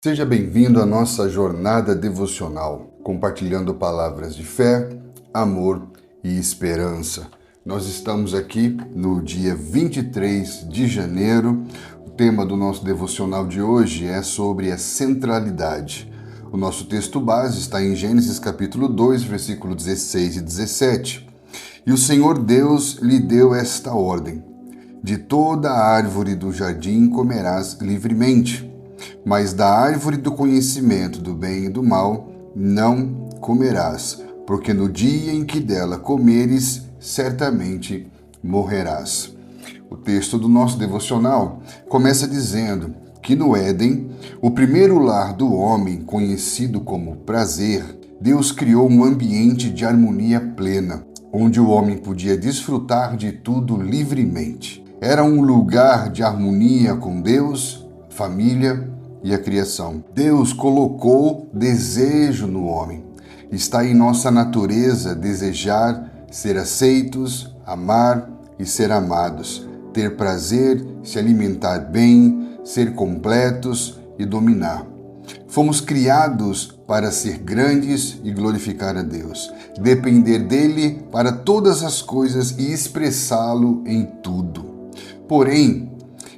Seja bem-vindo à nossa jornada devocional, compartilhando palavras de fé, amor e esperança. Nós estamos aqui no dia 23 de janeiro. O tema do nosso devocional de hoje é sobre a centralidade. O nosso texto base está em Gênesis capítulo 2, versículo 16 e 17. E o Senhor Deus lhe deu esta ordem: de toda a árvore do jardim comerás livremente, mas da árvore do conhecimento do bem e do mal não comerás, porque no dia em que dela comeres, certamente morrerás. O texto do nosso devocional começa dizendo que no Éden, o primeiro lar do homem, conhecido como prazer, Deus criou um ambiente de harmonia plena, onde o homem podia desfrutar de tudo livremente. Era um lugar de harmonia com Deus, família e a criação. Deus colocou desejo no homem. Está em nossa natureza desejar ser aceitos, amar e ser amados, ter prazer, se alimentar bem, ser completos e dominar. Fomos criados para ser grandes e glorificar a Deus, depender dele para todas as coisas e expressá-lo em tudo. Porém,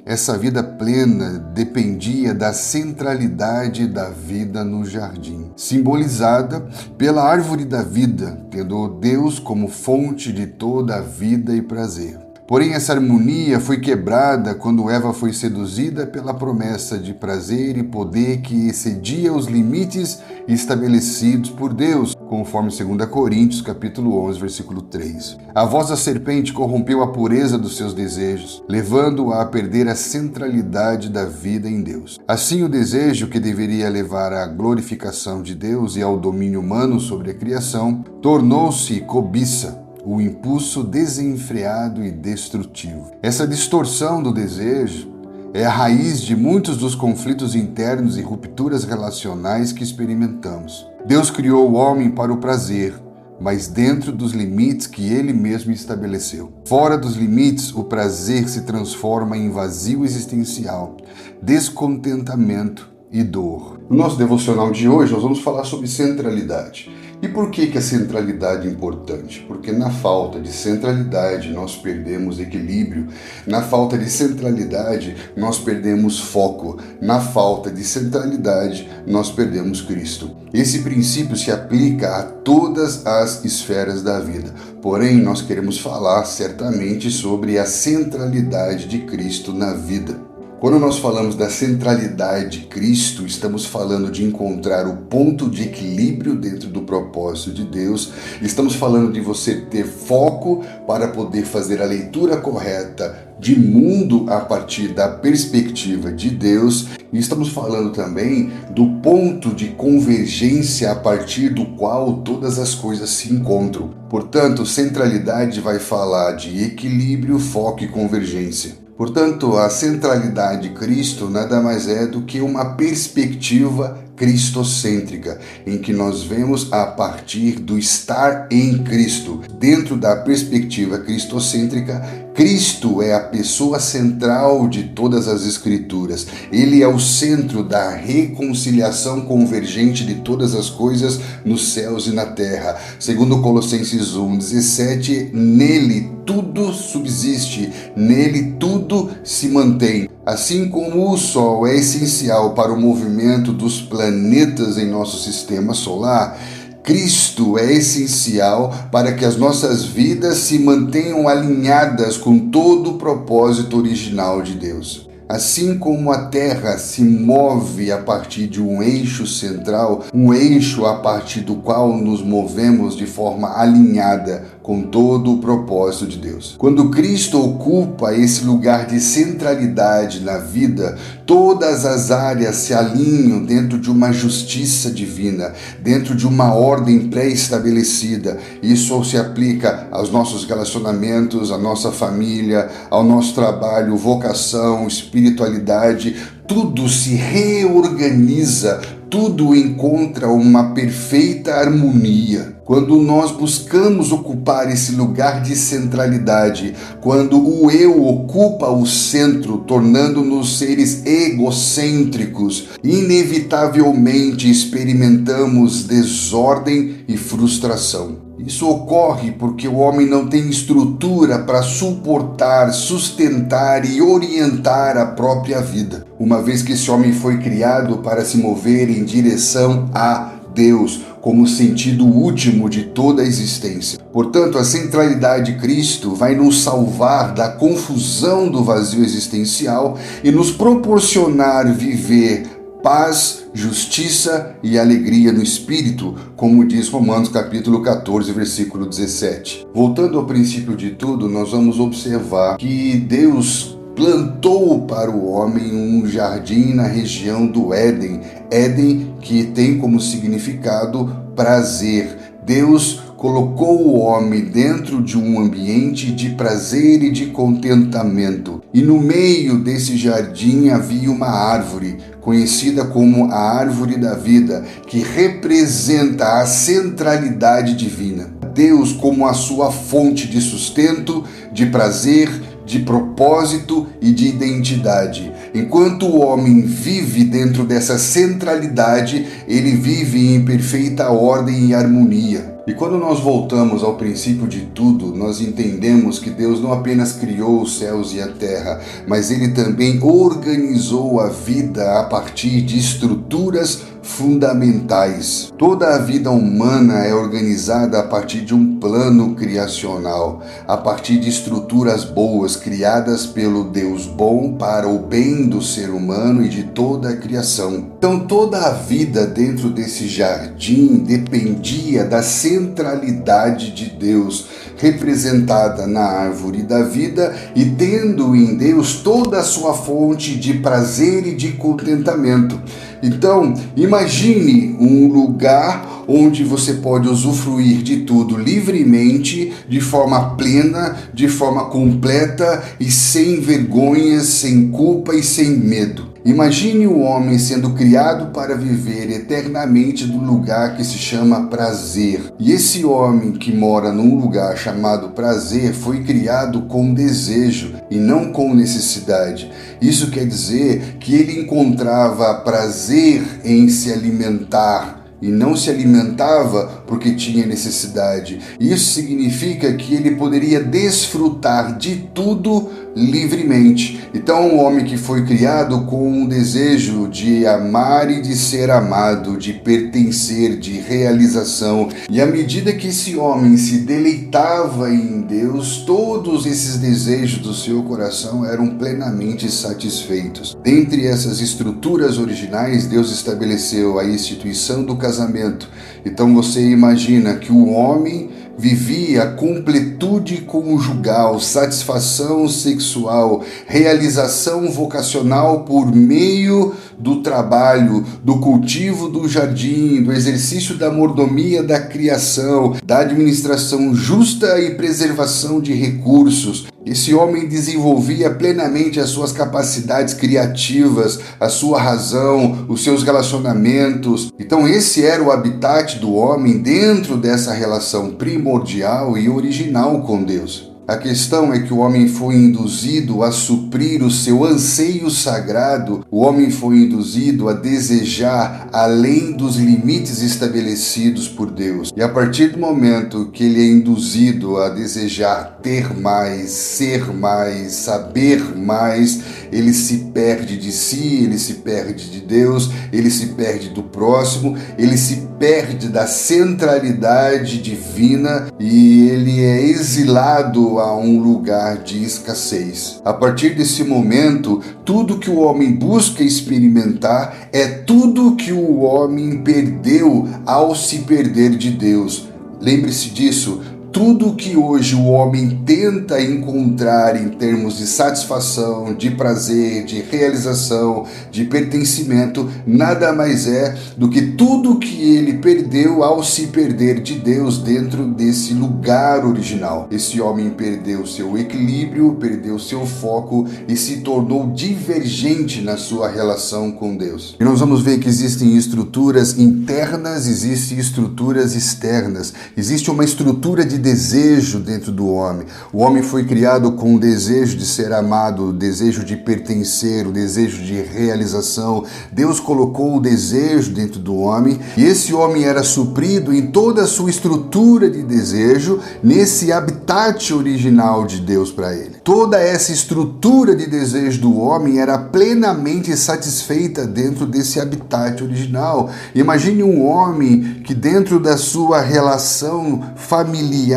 essa vida plena dependia da centralidade da vida no jardim, simbolizada pela árvore da vida, tendo Deus como fonte de toda a vida e prazer. Porém, essa harmonia foi quebrada quando Eva foi seduzida pela promessa de prazer e poder que excedia os limites estabelecidos por Deus, conforme 2 Coríntios, capítulo 11, versículo 3. A voz da serpente corrompeu a pureza dos seus desejos, levando-a a perder a centralidade da vida em Deus. Assim, o desejo que deveria levar à glorificação de Deus e ao domínio humano sobre a criação, tornou-se cobiça, o impulso desenfreado e destrutivo. Essa distorção do desejo é a raiz de muitos dos conflitos internos e rupturas relacionais que experimentamos. Deus criou o homem para o prazer, mas dentro dos limites que ele mesmo estabeleceu. Fora dos limites, o prazer se transforma em vazio existencial, descontentamento e dor. No nosso devocional de hoje, nós vamos falar sobre centralidade. E por que a centralidade é importante? Porque na falta de centralidade nós perdemos equilíbrio, na falta de centralidade nós perdemos foco, na falta de centralidade nós perdemos Cristo. Esse princípio se aplica a todas as esferas da vida, porém nós queremos falar certamente sobre a centralidade de Cristo na vida. Quando nós falamos da centralidade de Cristo, estamos falando de encontrar o ponto de equilíbrio dentro do propósito de Deus. Estamos falando de você ter foco para poder fazer a leitura correta de mundo a partir da perspectiva de Deus. E estamos falando também do ponto de convergência a partir do qual todas as coisas se encontram. Portanto, centralidade vai falar de equilíbrio, foco e convergência. Portanto, a centralidade de Cristo nada mais é do que uma perspectiva cristocêntrica, em que nós vemos a partir do estar em Cristo. Dentro da perspectiva cristocêntrica, Cristo é a pessoa central de todas as Escrituras. Ele é o centro da reconciliação convergente de todas as coisas nos céus e na terra. Segundo Colossenses 1:17, nele tudo subsiste, nele tudo se mantém. Assim como o Sol é essencial para o movimento dos planetas em nosso sistema solar, Cristo é essencial para que as nossas vidas se mantenham alinhadas com todo o propósito original de Deus. Assim como a Terra se move a partir de um eixo central, um eixo a partir do qual nos movemos de forma alinhada com todo o propósito de Deus. Quando Cristo ocupa esse lugar de centralidade na vida, todas as áreas se alinham dentro de uma justiça divina, dentro de uma ordem pré-estabelecida. Isso se aplica aos nossos relacionamentos, à nossa família, ao nosso trabalho, vocação, espiritualidade. tudo se reorganiza, tudo encontra uma perfeita harmonia. Quando nós buscamos ocupar esse lugar de centralidade, quando o eu ocupa o centro, tornando-nos seres egocêntricos, inevitavelmente experimentamos desordem e frustração. Isso ocorre porque o homem não tem estrutura para suportar, sustentar e orientar a própria vida, uma vez que esse homem foi criado para se mover em direção a Deus, como sentido último de toda a existência. Portanto, a centralidade de Cristo vai nos salvar da confusão do vazio existencial e nos proporcionar viver paz, justiça e alegria no Espírito, como diz Romanos capítulo 14, versículo 17. Voltando ao princípio de tudo, nós vamos observar que Deus plantou para o homem um jardim na região do Éden. Éden, que tem como significado prazer. Deus colocou o homem dentro de um ambiente de prazer e de contentamento. E no meio desse jardim havia uma árvore, conhecida como a árvore da vida, que representa a centralidade divina. Deus como a sua fonte de sustento, de prazer, de propósito e de identidade. Enquanto o homem vive dentro dessa centralidade, ele vive em perfeita ordem e harmonia. E quando nós voltamos ao princípio de tudo, nós entendemos que Deus não apenas criou os céus e a terra, mas Ele também organizou a vida a partir de estruturas fundamentais. Toda a vida humana é organizada a partir de um plano criacional, a partir de estruturas boas criadas pelo Deus bom para o bem do ser humano e de toda a criação. Então toda a vida dentro desse jardim dependia da centralidade de Deus, representada na árvore da vida e tendo em Deus toda a sua fonte de prazer e de contentamento. Então, imagine um lugar onde você pode usufruir de tudo livremente, de forma plena, de forma completa e sem vergonhas, sem culpa e sem medo. Imagine o homem sendo criado para viver eternamente no lugar que se chama prazer. E esse homem que mora num lugar chamado prazer foi criado com desejo e não com necessidade. Isso quer dizer que ele encontrava prazer em se alimentar e não se alimentava porque tinha necessidade. Isso significa que ele poderia desfrutar de tudo livremente. Então, o homem que foi criado com um desejo de amar e de ser amado, de pertencer, de realização. E à medida que esse homem se deleitava em Deus, todos esses desejos do seu coração eram plenamente satisfeitos. Dentre essas estruturas originais, Deus estabeleceu a instituição do casamento. Então você imagina que o homem vivia completude conjugal, satisfação sexual, realização vocacional por meio do trabalho, do cultivo do jardim, do exercício da mordomia da criação, da administração justa e preservação de recursos. Esse homem desenvolvia plenamente as suas capacidades criativas, a sua razão, os seus relacionamentos. Então esse era o habitat do homem dentro dessa relação primordial e original com Deus. A questão é que o homem foi induzido a suprir o seu anseio sagrado, o homem foi induzido a desejar além dos limites estabelecidos por Deus. E a partir do momento que ele é induzido a desejar ter mais, ser mais, saber mais, ele se perde de si, ele se perde de Deus, ele se perde do próximo, ele se perde da centralidade divina e ele é exilado a um lugar de escassez. A partir desse momento, tudo que o homem busca experimentar é tudo que o homem perdeu ao se perder de Deus. Lembre-se disso. Tudo que hoje o homem tenta encontrar em termos de satisfação, de prazer, de realização, de pertencimento, nada mais é do que tudo que ele perdeu ao se perder de Deus dentro desse lugar original. Esse homem perdeu seu equilíbrio, perdeu seu foco e se tornou divergente na sua relação com Deus. E nós vamos ver que existem estruturas internas, existem estruturas externas. Existe uma estrutura de desejo dentro do homem. O homem foi criado com o desejo de ser amado, o desejo de pertencer, o desejo de realização. Deus colocou o desejo dentro do homem e esse homem era suprido em toda a sua estrutura de desejo nesse habitat original de Deus para ele. Toda essa estrutura de desejo do homem era plenamente satisfeita dentro desse habitat original. Imagine um homem que dentro da sua relação familiar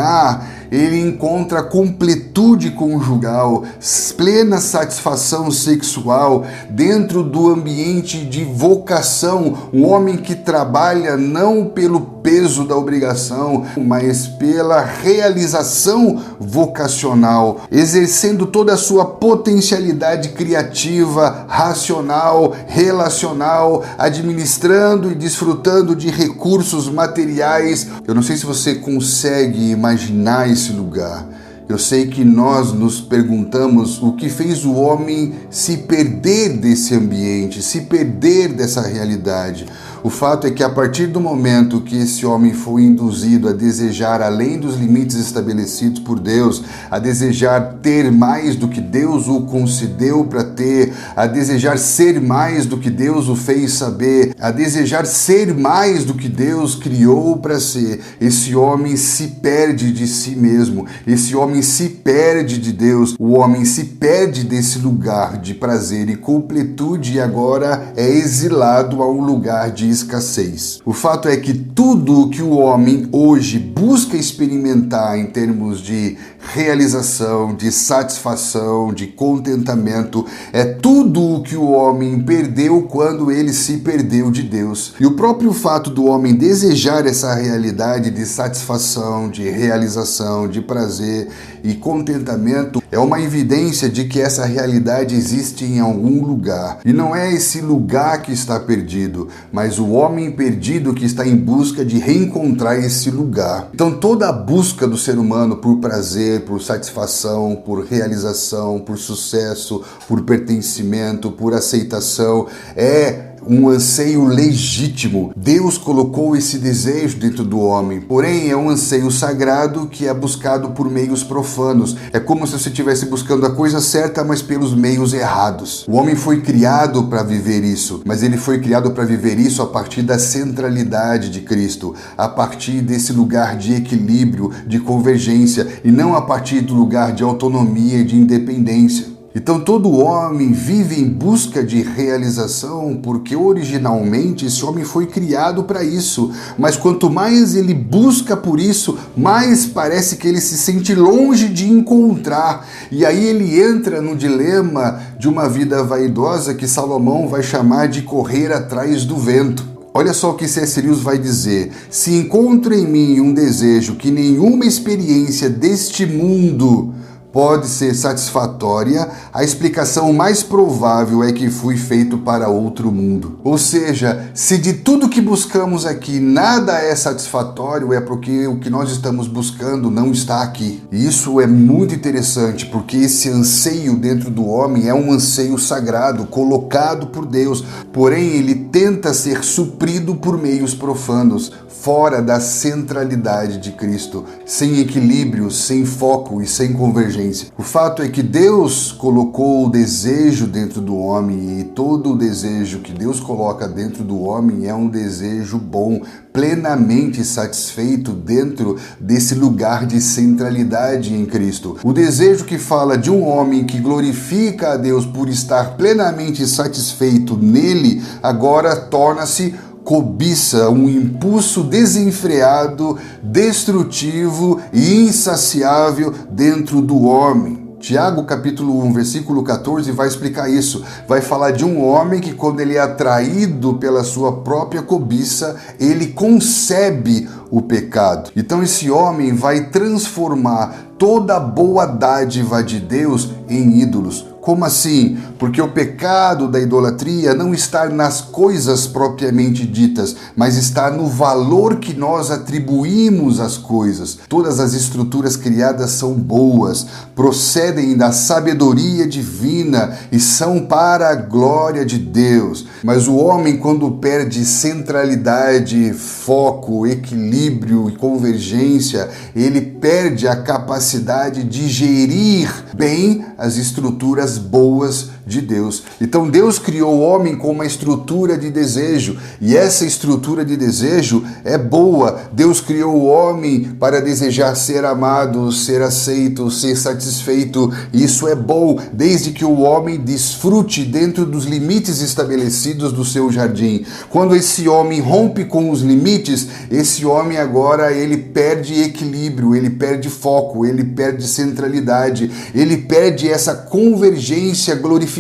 ele encontra completude conjugal, plena satisfação sexual dentro do ambiente de vocação, um homem que trabalha não pelo peso da obrigação, mas pela realização vocacional, exercendo toda a sua potencialidade criativa, racional, relacional, administrando e desfrutando de recursos materiais. Eu não sei se você consegue imaginar esse lugar. Eu sei que nós nos perguntamos o que fez o homem se perder desse ambiente, se perder dessa realidade. O fato é que a partir do momento que esse homem foi induzido a desejar além dos limites estabelecidos por Deus, a desejar ter mais do que Deus o concedeu para ter, a desejar ser mais do que Deus o fez saber, a desejar ser mais do que Deus criou para ser, esse homem se perde de si mesmo, esse homem se perde de Deus, o homem se perde desse lugar de prazer e completude e agora é exilado a um lugar de escassez. O fato é que tudo o que o homem hoje busca experimentar em termos de realização, de satisfação, de contentamento, é tudo o que o homem perdeu quando ele se perdeu de Deus. E o próprio fato do homem desejar essa realidade de satisfação, de realização, de prazer e contentamento é uma evidência de que essa realidade existe em algum lugar. E não é esse lugar que está perdido, mas o homem perdido que está em busca de reencontrar esse lugar. Então toda a busca do ser humano por prazer, por satisfação, por realização, por sucesso, por pertencimento, por aceitação, é um anseio legítimo. Deus colocou esse desejo dentro do homem, porém é um anseio sagrado que é buscado por meios profanos. É como se você estivesse buscando a coisa certa, mas pelos meios errados. O homem foi criado para viver isso, mas ele foi criado para viver isso a partir da centralidade de Cristo, a partir desse lugar de equilíbrio, de convergência, e não a partir do lugar de autonomia e de independência. Então todo homem vive em busca de realização porque originalmente esse homem foi criado para isso, mas quanto mais ele busca por isso, mais parece que ele se sente longe de encontrar, e aí ele entra no dilema de uma vida vaidosa que Salomão vai chamar de correr atrás do vento. Olha só o que C.S. Lewis vai dizer: se encontro em mim um desejo que nenhuma experiência deste mundo pode ser satisfatória, a explicação mais provável é que fui feito para outro mundo. Ou seja, se de tudo que buscamos aqui nada é satisfatório, é porque o que nós estamos buscando não está aqui. E isso é muito interessante, porque esse anseio dentro do homem é um anseio sagrado, colocado por Deus, porém ele tenta ser suprido por meios profanos, fora da centralidade de Cristo, sem equilíbrio, sem foco e sem convergência. O fato é que Deus colocou o desejo dentro do homem, e todo o desejo que Deus coloca dentro do homem é um desejo bom, plenamente satisfeito dentro desse lugar de centralidade em Cristo. O desejo que fala de um homem que glorifica a Deus por estar plenamente satisfeito nele, agora torna-se cobiça, um impulso desenfreado, destrutivo e insaciável dentro do homem. Tiago capítulo 1, versículo 14 vai explicar isso. Vai falar de um homem que quando ele é atraído pela sua própria cobiça, ele concebe o pecado. Então esse homem vai transformar toda a boa dádiva de Deus em ídolos. Como assim? Porque o pecado da idolatria não está nas coisas propriamente ditas, mas está no valor que nós atribuímos às coisas. Todas as estruturas criadas são boas, procedem da sabedoria divina e são para a glória de Deus. Mas o homem, quando perde centralidade, foco, equilíbrio e convergência, ele perde a capacidade de gerir bem as estruturas boas de Deus. Então Deus criou o homem com uma estrutura de desejo, e essa estrutura de desejo é boa. Deus criou o homem para desejar ser amado, ser aceito, ser satisfeito. Isso é bom, desde que o homem desfrute dentro dos limites estabelecidos do seu jardim. Quando esse homem rompe com os limites, esse homem agora ele perde equilíbrio, ele perde foco, ele perde centralidade, ele perde essa convergência glorificante.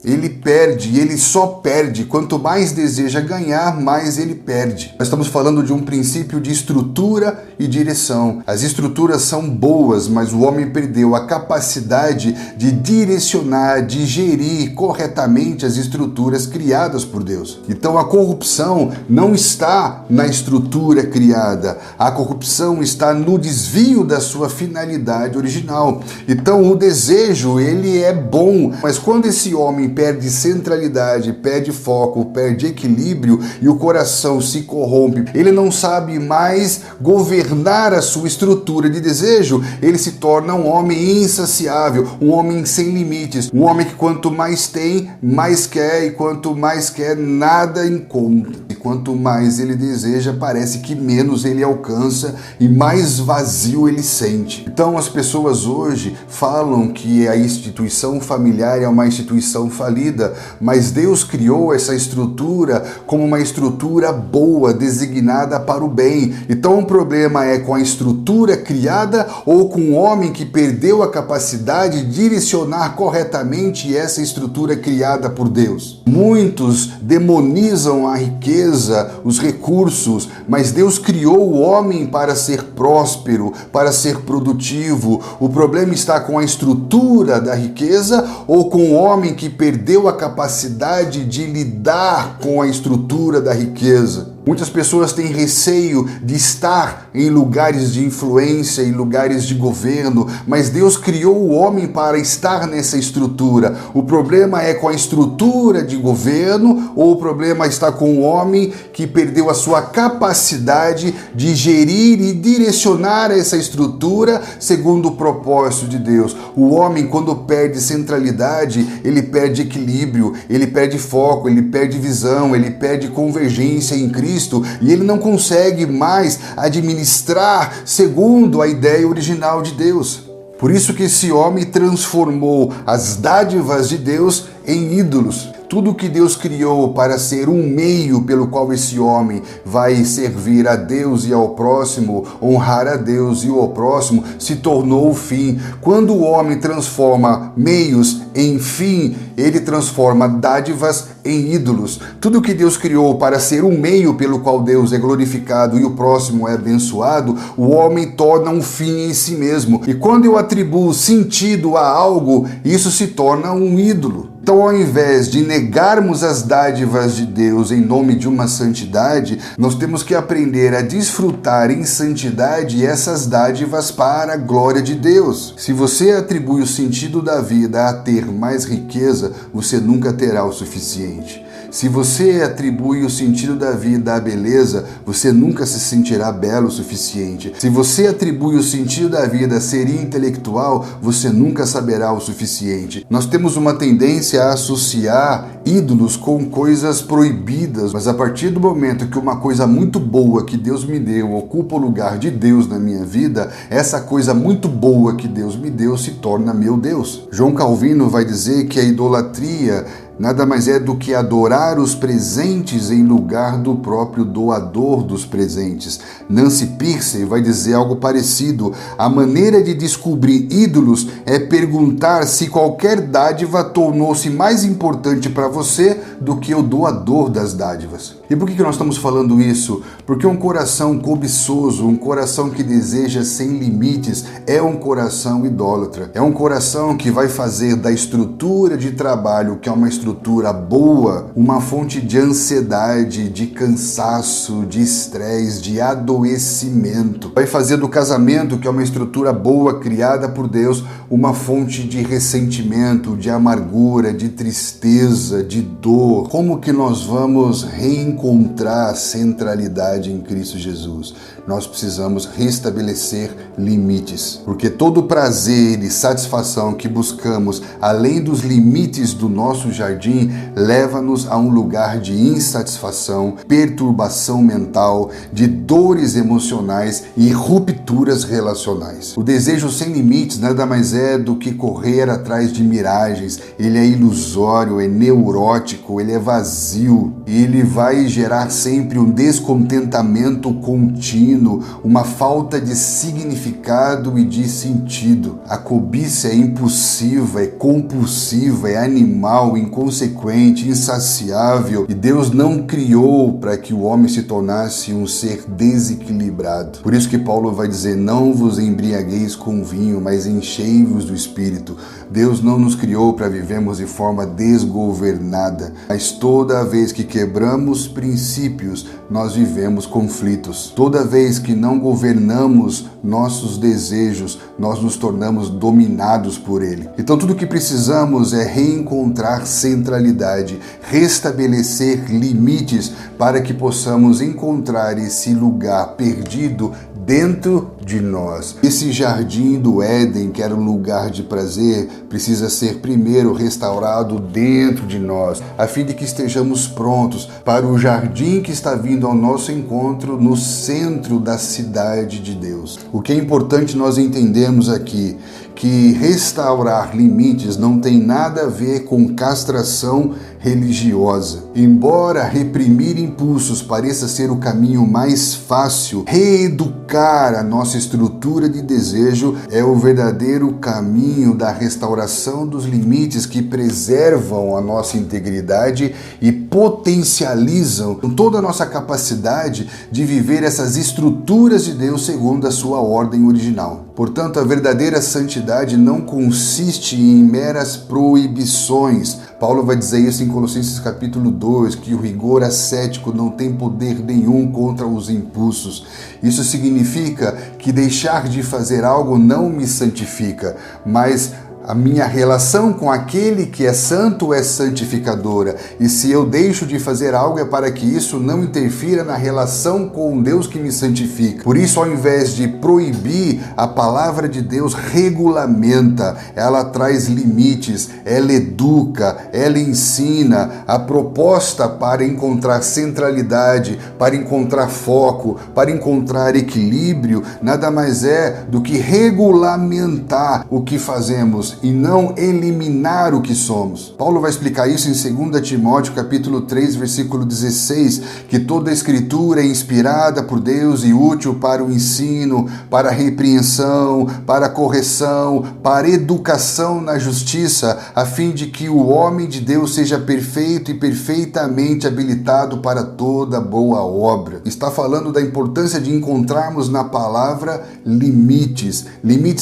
Ele só perde. Quanto mais deseja ganhar, mais ele perde. Nós estamos falando de um princípio de estrutura e direção. As estruturas são boas, mas o homem perdeu a capacidade de direcionar, de gerir corretamente as estruturas criadas por Deus. Então a corrupção não está na estrutura criada. A corrupção está no desvio da sua finalidade original. Então o desejo, ele é bom, mas quando esse homem perde centralidade, perde foco, perde equilíbrio e o coração se corrompe, ele não sabe mais governar a sua estrutura de desejo, ele se torna um homem insaciável, um homem sem limites, um homem que quanto mais tem, mais quer, e quanto mais quer, nada encontra. E quanto mais ele deseja, parece que menos ele alcança e mais vazio ele sente. Então as pessoas hoje falam que a instituição familiar é uma instituição falida, mas Deus criou essa estrutura como uma estrutura boa, designada para o bem. Então o problema é com a estrutura criada ou com o homem que perdeu a capacidade de direcionar corretamente essa estrutura criada por Deus. Muitos demonizam a riqueza, os recursos, mas Deus criou o homem para ser próspero, para ser produtivo. O problema está com a estrutura da riqueza ou com o homem que perdeu a capacidade de lidar com a estrutura da riqueza. Muitas pessoas têm receio de estar em lugares de influência, em lugares de governo, mas Deus criou o homem para estar nessa estrutura. O problema é com a estrutura de governo, ou o problema está com o homem que perdeu a sua capacidade de gerir e direcionar essa estrutura segundo o propósito de Deus. O homem, quando perde centralidade, ele perde equilíbrio, ele perde foco, ele perde visão, ele perde convergência em Cristo. E ele não consegue mais administrar segundo a ideia original de Deus. Por isso que esse homem transformou as dádivas de Deus em ídolos. Tudo que Deus criou para ser um meio pelo qual esse homem vai servir a Deus e ao próximo, honrar a Deus e ao próximo, se tornou o fim. Quando o homem transforma meios em fim, ele transforma dádivas em ídolos. Tudo que Deus criou para ser um meio pelo qual Deus é glorificado e o próximo é abençoado, o homem torna um fim em si mesmo. E quando eu atribuo sentido a algo, isso se torna um ídolo. Então, ao invés de negarmos as dádivas de Deus em nome de uma santidade, nós temos que aprender a desfrutar em santidade essas dádivas para a glória de Deus. Se você atribui o sentido da vida a ter mais riqueza, você nunca terá o suficiente. Se você atribui o sentido da vida à beleza, você nunca se sentirá belo o suficiente. Se você atribui o sentido da vida a ser intelectual, você nunca saberá o suficiente. Nós temos uma tendência a associar ídolos com coisas proibidas, mas a partir do momento que uma coisa muito boa que Deus me deu ocupa o lugar de Deus na minha vida, essa coisa muito boa que Deus me deu se torna meu Deus. João Calvino vai dizer que a idolatria nada mais é do que adorar os presentes em lugar do próprio doador dos presentes. Nancy Pearcey vai dizer algo parecido. A maneira de descobrir ídolos é perguntar se qualquer dádiva tornou-se mais importante para você do que o doador das dádivas. E por que nós estamos falando isso? Porque um coração cobiçoso, um coração que deseja sem limites, é um coração idólatra. É um coração que vai fazer da estrutura de trabalho, que é uma estrutura boa, uma fonte de ansiedade, de cansaço, de estresse, de adoecimento. Vai fazer do casamento, que é uma estrutura boa, criada por Deus, uma fonte de ressentimento, de amargura, de tristeza, de dor. Como que nós vamos reencontrar a centralidade em Cristo Jesus? Nós precisamos restabelecer limites, porque todo prazer e satisfação que buscamos além dos limites do nosso jardim leva-nos a um lugar de insatisfação, perturbação mental, de dores emocionais e rupturas relacionais. O desejo sem limites nada mais é do que correr atrás de miragens. Ele é ilusório, é neurótico, ele é vazio e ele vai gerar sempre um descontentamento contínuo, uma falta de significado e de sentido. A cobiça é impulsiva, é compulsiva, é animal, inconsequente, insaciável, e Deus não criou para que o homem se tornasse um ser desequilibrado. Por isso que Paulo vai dizer: não vos embriagueis com vinho, mas enchei-vos do Espírito. Deus não nos criou para vivermos de forma desgovernada, mas toda vez que quebramos princípios, nós vivemos conflitos. Toda vez que não governamos nossos desejos, nós nos tornamos dominados por ele. Então tudo o que precisamos é reencontrar centralidade, restabelecer limites para que possamos encontrar esse lugar perdido dentro de nós. Esse jardim do Éden, que era um lugar de prazer, precisa ser primeiro restaurado dentro de nós, a fim de que estejamos prontos para o jardim que está vindo ao nosso encontro no centro da cidade de Deus. O que é importante nós entendermos aqui, que restaurar limites não tem nada a ver com castração religiosa. Embora reprimir impulsos pareça ser o caminho mais fácil, reeducar a nossa estrutura de desejo é o verdadeiro caminho da restauração dos limites que preservam a nossa integridade e potencializam toda a nossa capacidade de viver essas estruturas de Deus segundo a sua ordem original. Portanto, a verdadeira santidade não consiste em meras proibições. Paulo vai dizer isso em Colossenses capítulo 2, que o rigor ascético não tem poder nenhum contra os impulsos. Isso significa que deixar de fazer algo não me santifica, mas a minha relação com aquele que é santo é santificadora. E se eu deixo de fazer algo é para que isso não interfira na relação com Deus que me santifica. Por isso, ao invés de proibir, a palavra de Deus regulamenta, ela traz limites, ela educa, ela ensina. A proposta para encontrar centralidade, para encontrar foco, para encontrar equilíbrio, nada mais é do que regulamentar o que fazemos e não eliminar o que somos. Paulo vai explicar isso em 2 Timóteo capítulo 3, versículo 16, que toda a escritura é inspirada por Deus e útil para o ensino, para a repreensão, para a correção, para a educação na justiça, a fim de que o homem de Deus seja perfeito e perfeitamente habilitado para toda boa obra. Está falando da importância de encontrarmos na palavra limites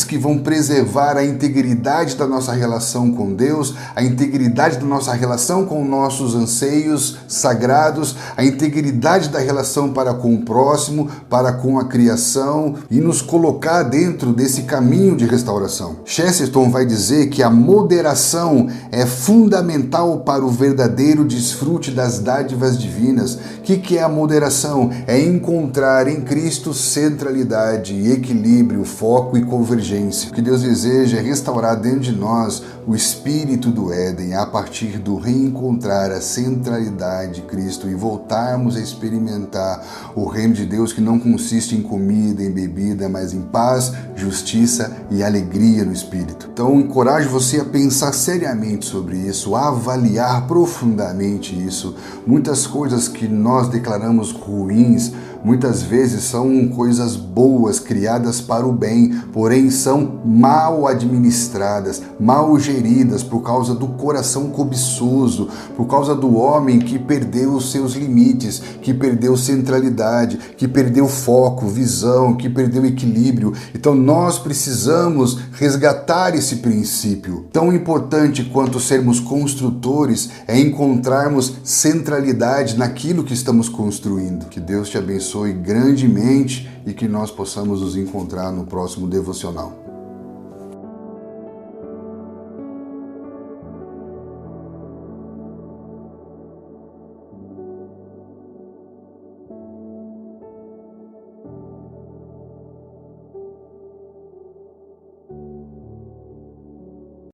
que vão preservar a integridade da nossa relação com Deus, a integridade da nossa relação com nossos anseios sagrados, a integridade da relação para com o próximo, para com a criação e nos colocar dentro desse caminho de restauração. Chesterton vai dizer que a moderação é fundamental para o verdadeiro desfrute das dádivas divinas. O que é a moderação? É encontrar em Cristo centralidade, equilíbrio, foco e convergência. O que Deus deseja é restaurar dentro dentro de nós o espírito do Éden, a partir do reencontrar a centralidade de Cristo e voltarmos a experimentar o reino de Deus, que não consiste em comida, em bebida, mas em paz, justiça e alegria no Espírito. Então, encorajo você a pensar seriamente sobre isso, a avaliar profundamente isso. Muitas coisas que nós declaramos ruins, muitas vezes são coisas boas, criadas para o bem, porém são mal administradas, mal geridas por causa do coração cobiçoso, por causa do homem que perdeu os seus limites, que perdeu centralidade, que perdeu foco, visão, que perdeu equilíbrio. Então nós precisamos resgatar esse princípio. Tão importante quanto sermos construtores é encontrarmos centralidade naquilo que estamos construindo. Que Deus te abençoe grandemente e que nós possamos nos encontrar no próximo devocional.